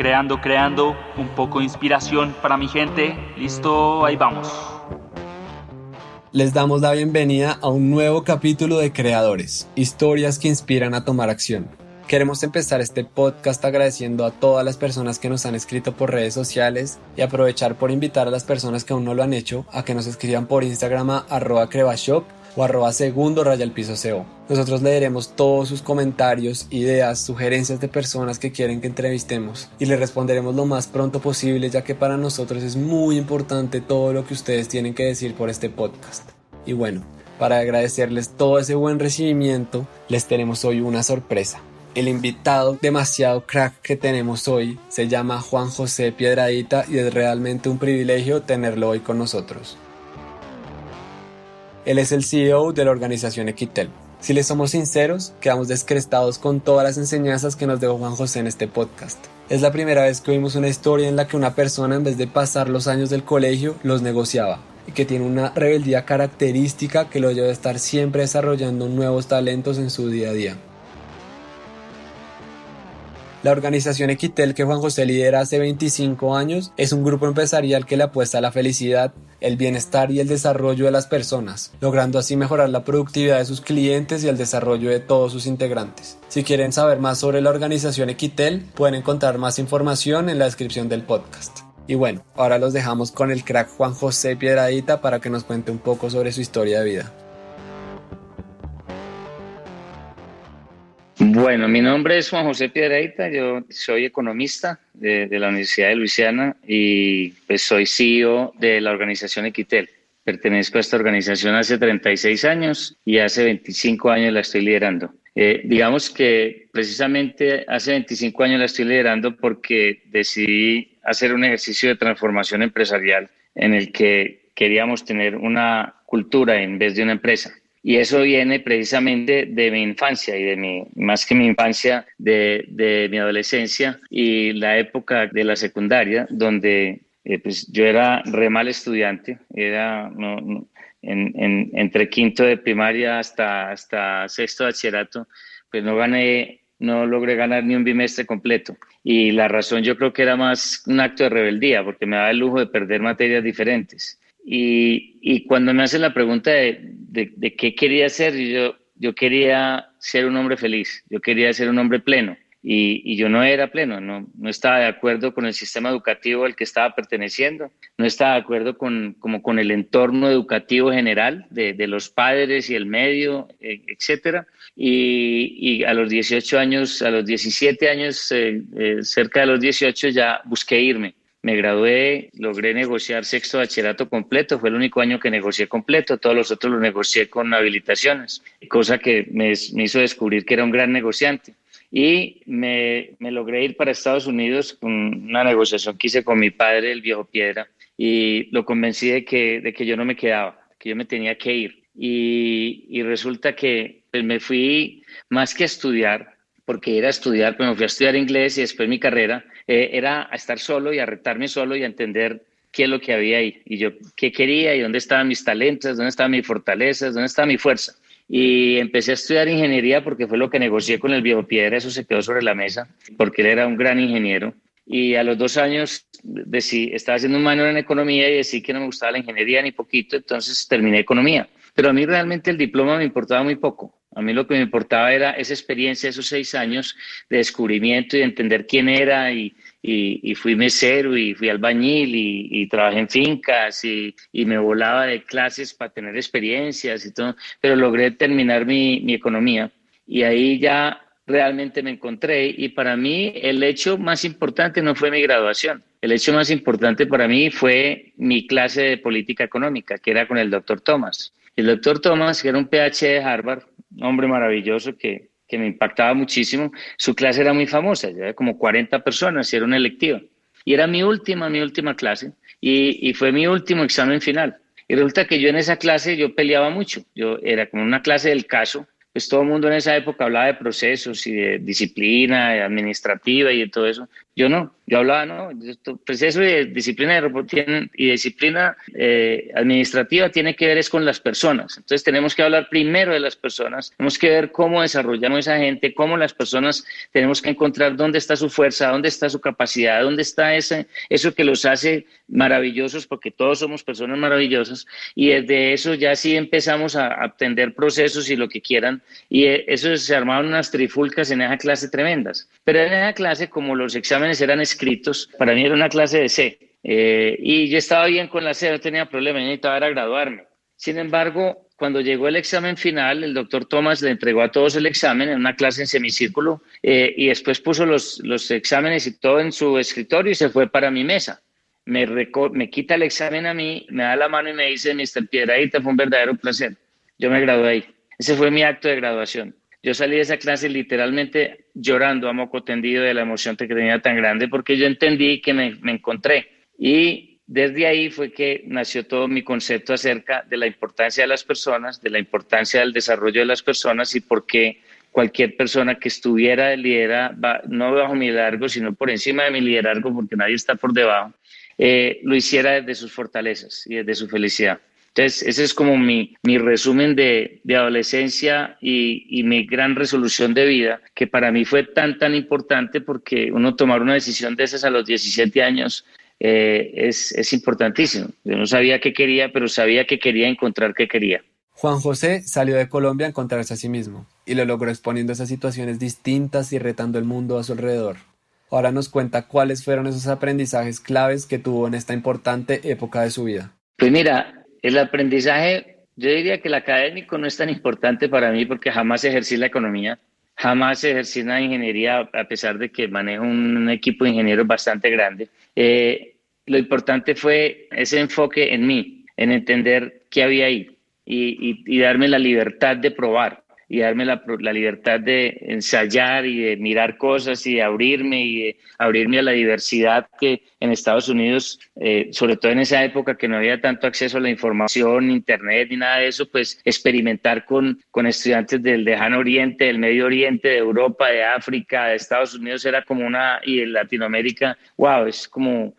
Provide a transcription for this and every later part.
Creando, un poco de inspiración para mi gente. Listo, ahí vamos. Les damos la bienvenida a un nuevo capítulo de Creadores, historias que inspiran a tomar acción. Queremos empezar este podcast agradeciendo a todas las personas que nos han escrito por redes sociales y aprovechar por invitar a las personas que aún no lo han hecho a que nos escriban por Instagram a @crevashop o @segundo_co. Nosotros leeremos todos sus comentarios, ideas, sugerencias de personas que quieren que entrevistemos y les responderemos lo más pronto posible, ya que para nosotros es muy importante todo lo que ustedes tienen que decir por este podcast. Y bueno, para agradecerles todo ese buen recibimiento, les tenemos hoy una sorpresa. El invitado demasiado crack que tenemos hoy se llama Juan José Piedradita y es realmente un privilegio tenerlo hoy con nosotros. Él es el CEO de la organización Equitel. Si les somos sinceros, quedamos descrestados con todas las enseñanzas que nos dejó Juan José en este podcast. Es la primera vez que oímos una historia en la que una persona, en vez de pasar los años del colegio, los negociaba y que tiene una rebeldía característica que lo lleva a estar siempre desarrollando nuevos talentos en su día a día. La organización Equitel que Juan José lidera hace 25 años es un grupo empresarial que le apuesta a la felicidad, el bienestar y el desarrollo de las personas, logrando así mejorar la productividad de sus clientes y el desarrollo de todos sus integrantes. Si quieren saber más sobre la organización Equitel, pueden encontrar más información en la descripción del podcast. Y bueno, ahora los dejamos con el crack Juan José Piedradita para que nos cuente un poco sobre su historia de vida. Bueno, mi nombre es Juan José Piedradita, yo soy economista de la Universidad de Luisiana y pues soy CEO de la organización Equitel. Pertenezco a esta organización hace 36 años y hace 25 años la estoy liderando. Digamos que precisamente hace 25 años la estoy liderando porque decidí hacer un ejercicio de transformación empresarial en el que queríamos tener una cultura en vez de una empresa. Y eso viene precisamente de mi infancia y más que mi infancia, de mi adolescencia y la época de la secundaria, donde pues yo era re mal estudiante, entre quinto de primaria hasta sexto de bachillerato, pues no logré ganar ni un bimestre completo. Y la razón yo creo que era más un acto de rebeldía, porque me daba el lujo de perder materias diferentes. Y cuando me hacen la pregunta de qué quería ser, yo quería ser un hombre feliz, yo quería ser un hombre pleno y yo no era pleno, no estaba de acuerdo con el sistema educativo al que estaba perteneciendo, no estaba de acuerdo con el entorno educativo general de los padres y el medio, etcétera. Y a los 18 años, a los 17 años, cerca de los 18 ya busqué irme. Me gradué, logré negociar sexto bachillerato completo, fue el único año que negocié completo, todos los otros los negocié con habilitaciones, cosa que me hizo descubrir que era un gran negociante. Y me logré ir para Estados Unidos con una negociación que hice con mi padre, el viejo Piedra, y lo convencí de que yo no me quedaba, que yo me tenía que ir. Y resulta que pues, me fui más que a estudiar, porque era estudiar, pero me fui a estudiar inglés y después mi carrera era a estar solo y a retarme solo y a entender qué es lo que había ahí y yo qué quería y dónde estaban mis talentos, dónde estaban mis fortalezas, dónde estaba mi fuerza. Y empecé a estudiar ingeniería porque fue lo que negocié con el viejo Piedra, eso se quedó sobre la mesa, porque él era un gran ingeniero. Y a los 2 años estaba haciendo un máster en economía y decidí que no me gustaba la ingeniería ni poquito, entonces terminé economía. Pero a mí realmente el diploma me importaba muy poco. A mí lo que me importaba era esa experiencia, esos 6 años de descubrimiento y de entender quién era y fui mesero y fui albañil y trabajé en fincas y me volaba de clases para tener experiencias y todo, pero logré terminar mi economía y ahí ya realmente me encontré y para mí el hecho más importante no fue mi graduación. El hecho más importante para mí fue mi clase de política económica, que era con el doctor Thomas. El doctor Thomas, que era un PhD de Harvard, un hombre maravilloso que me impactaba muchísimo, su clase era muy famosa, ya era como 40 personas y era una electiva. Y era mi última clase y fue mi último examen final. Y resulta que yo en esa clase yo peleaba mucho, yo era como una clase del caso, pues todo el mundo en esa época hablaba de procesos y de disciplina administrativa y de todo eso. Yo no, yo hablaba, no, proceso y disciplina y disciplina administrativa tiene que ver es con las personas. Entonces tenemos que hablar primero de las personas, tenemos que ver cómo desarrollamos esa gente, cómo las personas tenemos que encontrar dónde está su fuerza, dónde está su capacidad, dónde está eso que los hace maravillosos, porque todos somos personas maravillosas, y desde eso ya sí empezamos a atender procesos y lo que quieran, y eso se armaban unas trifulcas en esa clase tremendas. Pero en esa clase, como los exámenes eran escritos, para mí era una clase de C, y yo estaba bien con la C, no tenía problema, yo necesitaba era graduarme. Sin embargo, cuando llegó el examen final, el doctor Thomas le entregó a todos el examen en una clase en semicírculo, y después puso los exámenes y todo en su escritorio y se fue para mi mesa. Me quita el examen a mí, me da la mano y me dice: Mr. Piedrahita, fue un verdadero placer. Yo me gradué ahí. Ese fue mi acto de graduación. Yo salí de esa clase literalmente llorando a moco tendido de la emoción que tenía tan grande, porque yo entendí que me encontré. Y desde ahí fue que nació todo mi concepto acerca de la importancia de las personas, de la importancia del desarrollo de las personas, y por qué cualquier persona que estuviera de liderazgo, no bajo mi liderazgo, sino por encima de mi liderazgo, porque nadie está por debajo, lo hiciera desde sus fortalezas y desde su felicidad. Entonces, ese es como mi resumen de adolescencia y mi gran resolución de vida, que para mí fue tan importante, porque uno tomar una decisión de esas a los 17 años es importantísimo. Yo no sabía qué quería, pero sabía que quería encontrar qué quería. Juan José salió de Colombia a encontrarse a sí mismo, y lo logró exponiendo esas situaciones distintas y retando el mundo a su alrededor. Ahora nos cuenta cuáles fueron esos aprendizajes claves que tuvo en esta importante época de su vida. Pues mira, el aprendizaje, yo diría que el académico no es tan importante para mí, porque jamás ejercí la economía, jamás ejercí una ingeniería, a pesar de que manejo un equipo de ingenieros bastante grande. Lo importante fue ese enfoque en mí, en entender qué había ahí, y darme la libertad de probar, y darme la libertad de ensayar y de mirar cosas y de abrirme a la diversidad que en Estados Unidos, sobre todo en esa época que no había tanto acceso a la información, internet ni nada de eso, pues experimentar con estudiantes del lejano oriente, del Medio Oriente, de Europa, de África, de Estados Unidos era como y de Latinoamérica, wow, es como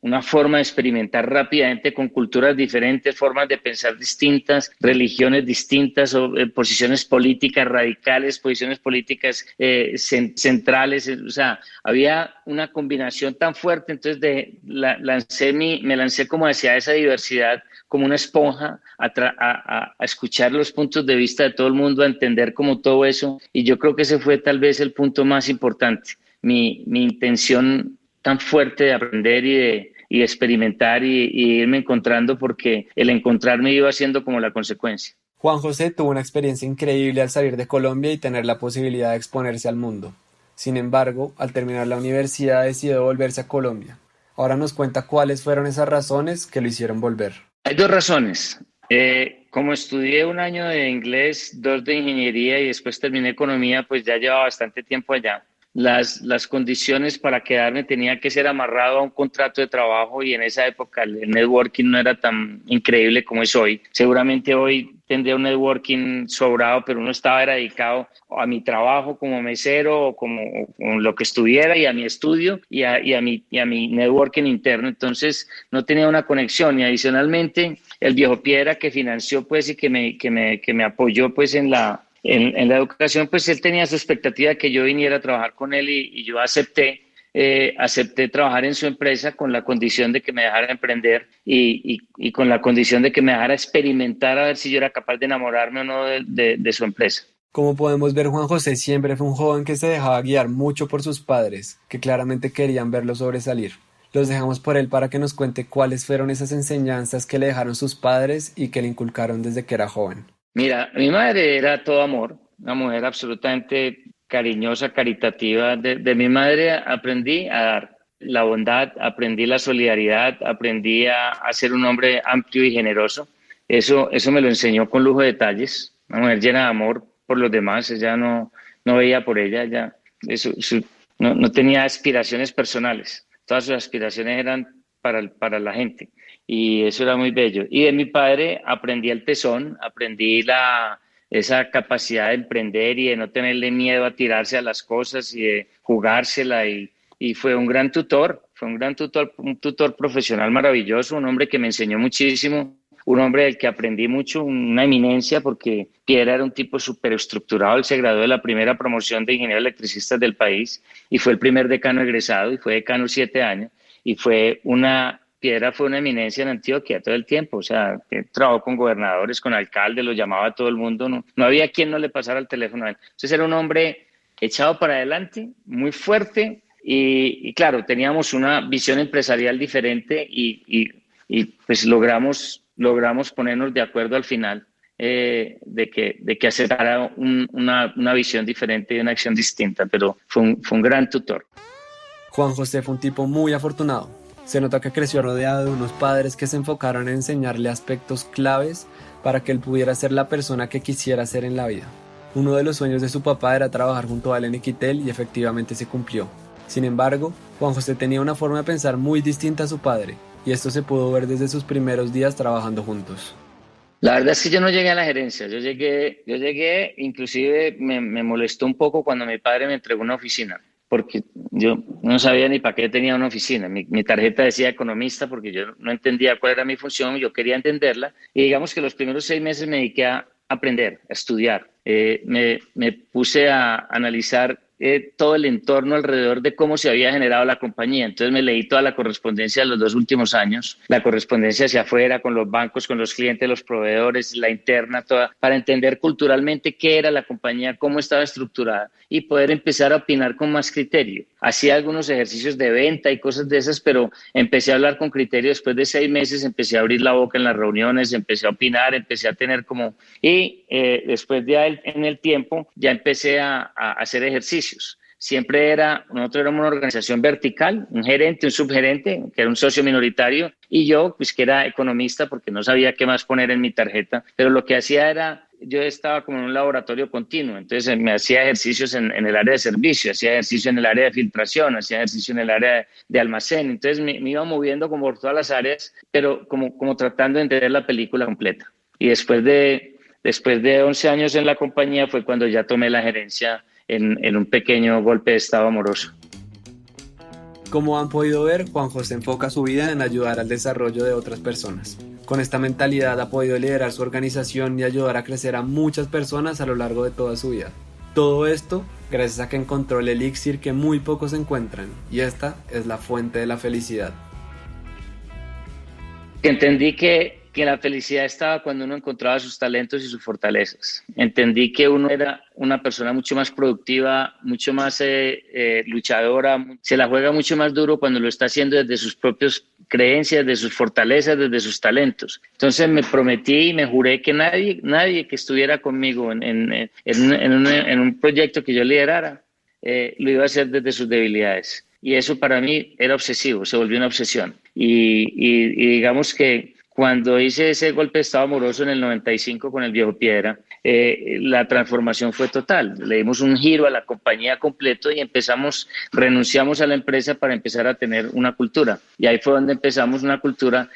una forma de experimentar rápidamente con culturas diferentes, formas de pensar distintas, religiones distintas, o posiciones políticas radicales, posiciones políticas centrales. O sea, había una combinación tan fuerte. Entonces me lancé como hacia esa diversidad, como una esponja, a escuchar los puntos de vista de todo el mundo, a entender como todo eso. Y yo creo que ese fue tal vez el punto más importante. Mi intención tan fuerte de aprender y de experimentar y irme encontrando, porque el encontrarme iba siendo como la consecuencia. Juan José tuvo una experiencia increíble al salir de Colombia y tener la posibilidad de exponerse al mundo. Sin embargo, al terminar la universidad decidió volverse a Colombia. Ahora nos cuenta cuáles fueron esas razones que lo hicieron volver. Hay dos razones. Como estudié un año de inglés, 2 de ingeniería y después terminé economía, pues ya llevaba bastante tiempo allá. Las condiciones para quedarme tenía que ser amarrado a un contrato de trabajo, y en esa época el networking no era tan increíble como es hoy. Seguramente hoy tendría un networking sobrado, pero uno estaba dedicado a mi trabajo como mesero o como lo que estuviera, y a mi estudio y a mi networking interno. Entonces no tenía una conexión, y adicionalmente el viejo Piedra que financió pues y que me apoyó pues en la educación, pues él tenía su expectativa de que yo viniera a trabajar con él, y yo acepté trabajar en su empresa con la condición de que me dejara emprender y con la condición de que me dejara experimentar a ver si yo era capaz de enamorarme o no de su empresa. Como podemos ver, Juan José siempre fue un joven que se dejaba guiar mucho por sus padres, que claramente querían verlo sobresalir. Los dejamos por él para que nos cuente cuáles fueron esas enseñanzas que le dejaron sus padres y que le inculcaron desde que era joven. Mira, mi madre era todo amor, una mujer absolutamente cariñosa, caritativa. De mi madre aprendí a dar la bondad, aprendí la solidaridad, aprendí a ser un hombre amplio y generoso. Eso me lo enseñó con lujo de detalles. Una mujer llena de amor por los demás. Ella no veía por ella, no tenía aspiraciones personales. Todas sus aspiraciones eran para la gente. Y eso era muy bello. Y de mi padre aprendí el tesón, aprendí esa capacidad de emprender y de no tenerle miedo a tirarse a las cosas y de jugársela y fue un gran tutor, un tutor profesional maravilloso, un hombre que me enseñó muchísimo, un hombre del que aprendí mucho, una eminencia porque Piedra era un tipo súper estructurado, él se graduó de la primera promoción de ingenieros electricistas del país y fue el primer decano egresado y fue decano 7 años y Piedra fue una eminencia en Antioquia todo el tiempo, o sea, trabajó con gobernadores, con alcaldes, lo llamaba a todo el mundo, no había quien no le pasara el teléfono a él. Entonces era un hombre echado para adelante, muy fuerte y claro, teníamos una visión empresarial diferente y pues logramos ponernos de acuerdo al final de que aceptara una visión diferente y una acción distinta, pero fue un gran tutor. Juan José fue un tipo muy afortunado. Se nota que creció rodeado de unos padres que se enfocaron en enseñarle aspectos claves para que él pudiera ser la persona que quisiera ser en la vida. Uno de los sueños de su papá era trabajar junto a él en Equitel y efectivamente se cumplió. Sin embargo, Juan José tenía una forma de pensar muy distinta a su padre, y esto se pudo ver desde sus primeros días trabajando juntos. La verdad es que yo no llegué a la gerencia, yo llegué, inclusive me molestó un poco cuando mi padre me entregó una oficina, porque yo no sabía ni para qué tenía una oficina. Mi tarjeta decía economista porque yo no entendía cuál era mi función, yo quería entenderla y digamos que los primeros 6 meses me dediqué a aprender, a estudiar. Me puse a analizar todo el entorno alrededor de cómo se había generado la compañía. Entonces me leí toda la correspondencia de los 2 últimos años, la correspondencia hacia afuera, con los bancos, con los clientes, los proveedores, la interna, toda, para entender culturalmente qué era la compañía, cómo estaba estructurada y poder empezar a opinar con más criterio. Hacía algunos ejercicios de venta y cosas de esas, pero empecé a hablar con criterio después de 6 meses, empecé a abrir la boca en las reuniones, empecé a opinar, empecé a tener como... Y después de en el tiempo ya empecé a hacer ejercicios. Nosotros éramos una organización vertical, un gerente, un subgerente, que era un socio minoritario, y yo, pues que era economista porque no sabía qué más poner en mi tarjeta, pero lo que hacía era, yo estaba como en un laboratorio continuo, entonces me hacía ejercicios en el área de servicio, hacía ejercicio en el área de filtración, hacía ejercicio en el área de almacén, entonces me iba moviendo como por todas las áreas, pero como tratando de entender la película completa. Y después de 11 años en la compañía fue cuando ya tomé la gerencia en un pequeño golpe de estado amoroso. Como han podido ver, Juan José enfoca su vida en ayudar al desarrollo de otras personas. Con esta mentalidad ha podido liderar su organización y ayudar a crecer a muchas personas a lo largo de toda su vida. Todo esto gracias a que encontró el elixir que muy pocos encuentran, y esta es la fuente de la felicidad. Entendí que la felicidad estaba cuando uno encontraba sus talentos y sus fortalezas. Entendí que uno era una persona mucho más productiva, mucho más luchadora, se la juega mucho más duro cuando lo está haciendo desde sus propias creencias, de sus fortalezas, desde sus talentos. Entonces me prometí y me juré que nadie que estuviera conmigo en un proyecto que yo liderara, lo iba a hacer desde sus debilidades. Y eso para mí era obsesivo, se volvió una obsesión. Y digamos que cuando hice ese golpe de estado amoroso en el 95 con el viejo Piedra, la transformación fue total. Le dimos un giro a la compañía completo y renunciamos a la empresa para empezar a tener una cultura. Y ahí fue donde empezamos una cultura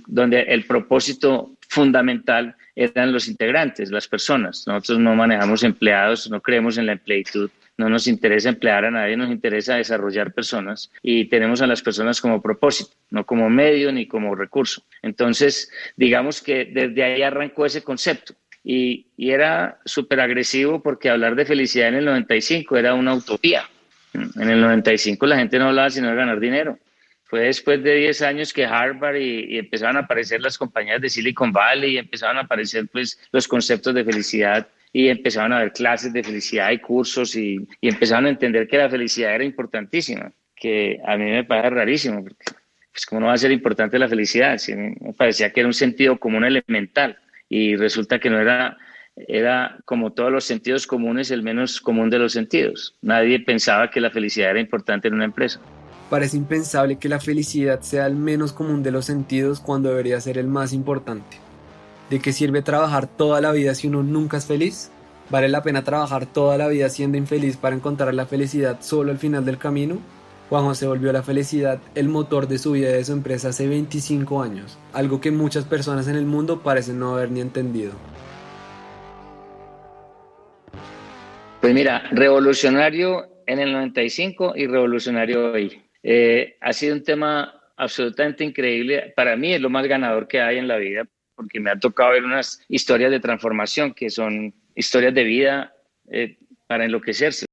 donde el propósito fundamental eran los integrantes, las personas. Nosotros no manejamos empleados, no creemos en la empleitud. No nos interesa emplear a nadie, nos interesa desarrollar personas y tenemos a las personas como propósito, no como medio ni como recurso. Entonces, digamos que desde ahí arrancó ese concepto y era súper agresivo porque hablar de felicidad en el 95 era una utopía. En el 95 la gente no hablaba sino de ganar dinero. Fue después de 10 años que Harvard y empezaban a aparecer las compañías de Silicon Valley y empezaban a aparecer pues, los conceptos de felicidad. Y empezaban a haber clases de felicidad y cursos y empezaban a entender que la felicidad era importantísima, que a mí me parece rarísimo, porque pues cómo no va a ser importante la felicidad, si me parecía que era un sentido común elemental y resulta que no era como todos los sentidos comunes el menos común de los sentidos. Nadie pensaba que la felicidad era importante en una empresa. Parece impensable que la felicidad sea el menos común de los sentidos cuando debería ser el más importante. ¿De qué sirve trabajar toda la vida si uno nunca es feliz? ¿Vale la pena trabajar toda la vida siendo infeliz para encontrar la felicidad solo al final del camino? Juan José volvió la felicidad el motor de su vida y de su empresa hace 25 años, algo que muchas personas en el mundo parecen no haber ni entendido. Pues mira, revolucionario en el 95 y revolucionario hoy. Ha sido un tema absolutamente increíble. Para mí es lo más ganador que hay en la vida, porque me ha tocado ver unas historias de transformación que son historias de vida para enloquecerse.